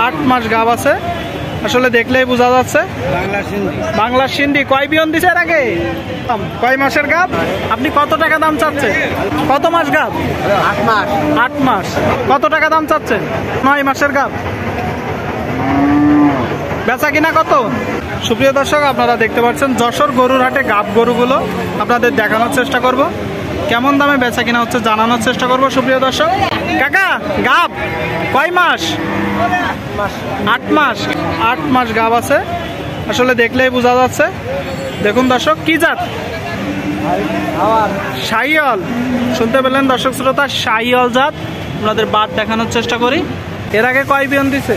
8 মাস গাব আছে, আসলে দেখলেই বোঝা যাচ্ছে। বাংলা সিন্ধি কয় বিয়ন দিছে এর আগে? কয় মাসের গাব? আপনি কত টাকা দাম চাচ্ছেন? কত মাস গাব? 8 মাস। 8 মাস। কত টাকা দাম চাচ্ছেন? 9 মাসের গাব। বেচা কিনা কত? সুপ্রিয় দর্শক, আপনারা দেখতে পাচ্ছেন যশোর গরুর হাটে গাব গরুগুলো আপনাদের দেখানোর চেষ্টা করব, কেমন দামে বেচা কিনা হচ্ছে জানানোর চেষ্টা করব। সুপ্রিয় দর্শক, কাকা গাব কয় মাস? 8 মাস। 8 মাস গাব আছে, আসলে দেখলেই বোঝা যাচ্ছে। দেখুন দর্শক, কি জাত? শাহিওয়াল। শুনতে পেলেন দর্শক শ্রোতা, শাহিওয়াল জাত। আপনাদের বাদ দেখানোর চেষ্টা করি। এর আগে কয় বিয়ন দিছে?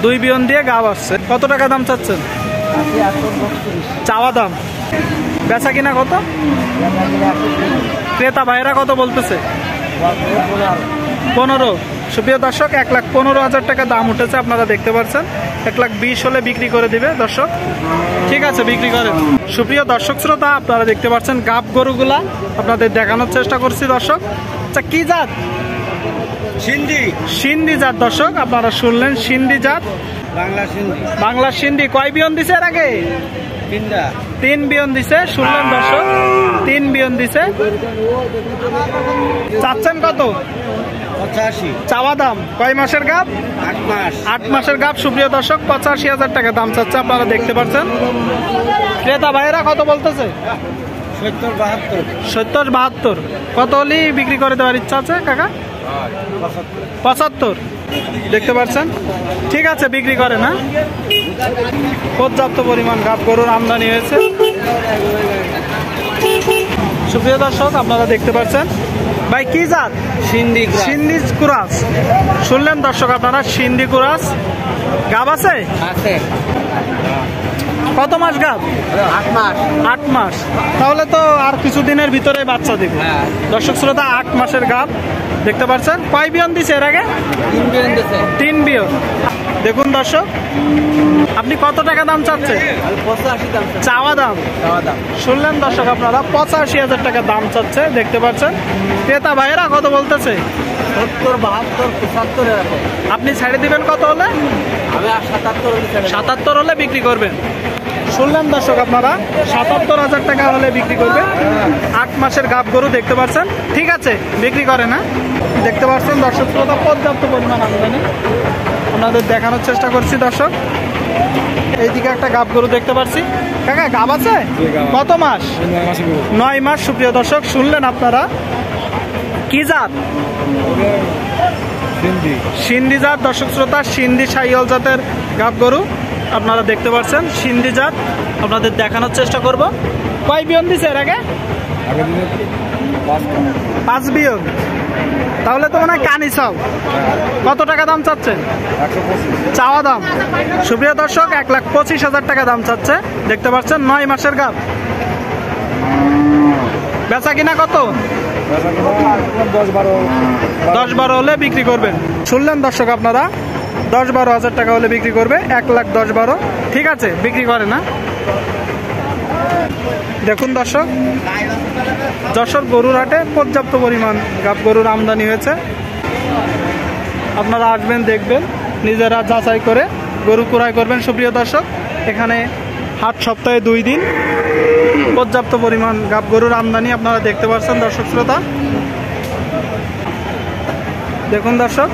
2 বিয়ন দিয়ে গাব আসছে। কত টাকা দাম চাচ্ছেন? চাওয়া দাম। বেচা কিনা কত? ক্রেতা ভাইরা কত বলতেছে? 15। সুপ্রিয় দর্শক, 1,15,000 টাকা দাম উঠেছে, আপনারা দেখতে পাচ্ছেন। 1,20,000 হলে বিক্রি করে দিবে দর্শক। ঠিক আছে, বিক্রি করেন। সুপ্রিয় দর্শক শ্রোতা, আপনারা দেখতে পাচ্ছেন গাব গরুগুলা আপনাদের দেখানোর চেষ্টা করছি দর্শক। আচ্ছা, কি জাত? সিন্ধি। সিন্ধি জাত দর্শক, আপনারা শুনলেন, সিন্ধি জাত। বাংলা সিন্ধি কয় বিয়ন দিছে এর আগে? 3 বিয়ন দিছে। শুনলেন দর্শক, 3 বিয়ন দিছে। চাচ্ছেন কত? 85। চাওয়া দাম। কয় মাসের গাব? 8 মাস। 8 মাসের গাব। সুপ্রিয় দর্শক, 85,000 টাকা দাম চাচ্ছে, আপনারা দেখতে পাচ্ছেন। ক্রেতা ভাইয়েরা কত বলতেছে? 70-72। কত হলেই বিক্রি করে দেওয়ার ইচ্ছা আছে কাকা? 75। দেখতে পাচ্ছেন। ঠিক আছে, বিক্রি করে না। পর্যাপ্ত পরিমাণ গাব গরুর আমদানি হয়েছে। সুপ্রিয় দর্শক, আপনারা দেখতে পাচ্ছেন। ভাই কি জাত? সিন্ধি। সিন্ধি কুরাস। শুনলেন দর্শক আপনারা, সিন্ধি কুরাস। গাব আছে? কত মাস গাব? 8 মাস। 8 মাস। তাহলে তো আর কিছুদিনের ভিতরে বাচ্চা দিবে। দর্শক শ্রোতা, 8 মাসের গাব দেখতে পাচ্ছেন। কয় বিয়ন দিছে এর আগে? 3 বিয়ন দিছে। 3 বিয়ন। দেখুন দর্শক, আপনি কত টাকা দাম চাচ্ছেন? 85 দাম। চাওয়া দাম। শুনলেন দর্শক আপনারা, 85,000 টাকা দাম চাচ্ছে, দেখতে পাচ্ছেন। ক্রেতা ভাইয়েরা কত বলতেছে? 70-72-75 এরকম। আপনি ছেড়ে দিবেন কত হলে? আমি 77 হলে 77 হলে বিক্রি করবেন। শুনলেন দর্শক আপনারা, 77,000 টাকা হলে বিক্রি করবে। 8 মাসের গাব গরু দেখতে পাচ্ছেন। ঠিক আছে, বিক্রি করে না। দেখতে পাচ্ছেন দর্শক শ্রোতা, পর্যাপ্ত পরিমাণ আমদানি আপনাদের দেখানোর চেষ্টা করছি দর্শক। এইদিকে একটা গাব গরু দেখতে পাচ্ছি। কাকা গাব আছে? কত মাস? 9 মাস। সুপ্রিয় দর্শক, শুনলেন আপনারা, কি জাত? সিন্ধি জাত। দর্শক শ্রোতা, সিন্ধি শাহিওয়াল জাতের গাব গরু আপনারা দেখতে পাচ্ছেন। সিন্ধি জাত আপনাদের দেখানোর চেষ্টা করব। কয় বিয়ন দিছে এর আগে? 5 বিয়ন। তাহলে তো মনে হয় কানি চাও। কত টাকা দাম চাচ্ছেন? চাওয়া দাম। সুপ্রিয় দর্শক, 1,25,000 টাকা দাম চাচ্ছে, দেখতে পাচ্ছেন। 9 মাসের গাব। বেচা কিনা কত? 10-12 হলে বিক্রি করবেন। শুনলেন দর্শক আপনারা, 10-12,000 টাকা হলে বিক্রি করবে। 1,10,12। ঠিক আছে, বিক্রি করে না। দেখুন দর্শক, যশোর গরুর হাটে পর্যাপ্ত পরিমাণ গাব গরুর আমদানি হয়েছে। আপনারা আসবেন, দেখবেন, নিজেরা যাচাই করে গরু ক্রয় করবেন। সুপ্রিয় দর্শক, এখানে হাট সপ্তাহে 2 দিন, পর্যাপ্ত পরিমাণ গাব গরুর আমদানি আপনারা দেখতে পাচ্ছেন দর্শক শ্রোতা। দেখুন দর্শক,